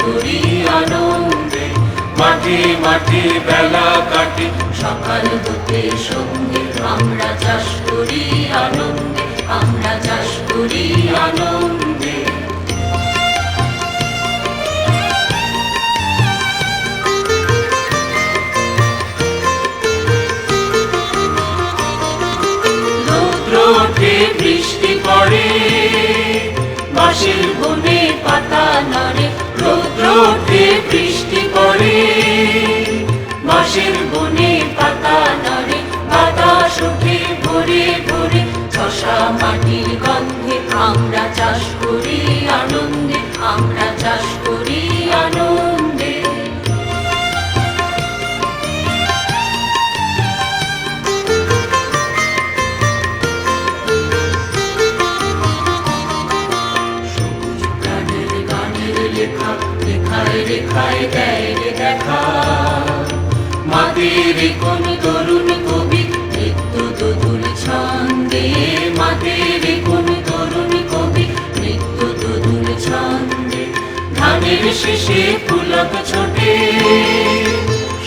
করি আনন্দে। মাঠে মাঠে বেলা কাটে সকাল হতে সন্ধে, আমরা চাষ করি আনন্দে, আমরা চাষ করি আনন্দে। রৌদ্র ওঠে বৃষ্টি পড়ে, বাঁশের বনে পাতা নড়ে। রৌদ্র ওঠে বৃষ্টি পড়ে, বাঁশের বনে পাতা নড়ে। বাতাস ওঠে ভোরে ভোরে, চষা মাটির গন্ধে, আমরা চাষ করি আনন্দে, আমরা চাষ করি আনন্দে। লেখায় লেখায় দেয় দেখা, মাদের কোন তরুণ কবি মৃত্যু দোদুল ছন্দে। মাদের কোন তরুণ কবি মৃত্যু দোদুল ছন্দে। ধানের শেষে পুলক ছোটে,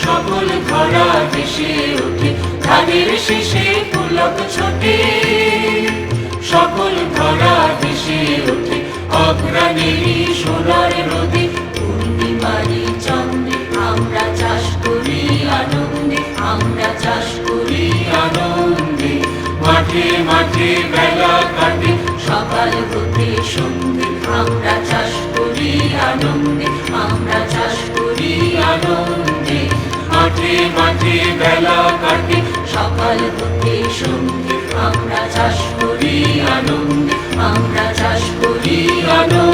সকল ধরা ভেসে ওঠে। ধানের শেষে পুলক ছোটে, সকল ধরা ভেসে ওঠে। অগ্রাণেরই সোনার রোদে, পূর্ণিমারি চন্দ্রে, আমরা চাষ করি আনন্দে, আমরা চাষ করি আনন্দে। মাঠে মাঠে বেলা কাটে সকাল হতে সন্ধে, আমরা চাষ করি আনন্দে, আমরা চাষ করি আনন্দে। মাঠে মাঠে বেলা কাটে সকাল হতে সন্ধে, আমরা চাষ করি আনন্দে, আমরা চাষ করি আনন্দে।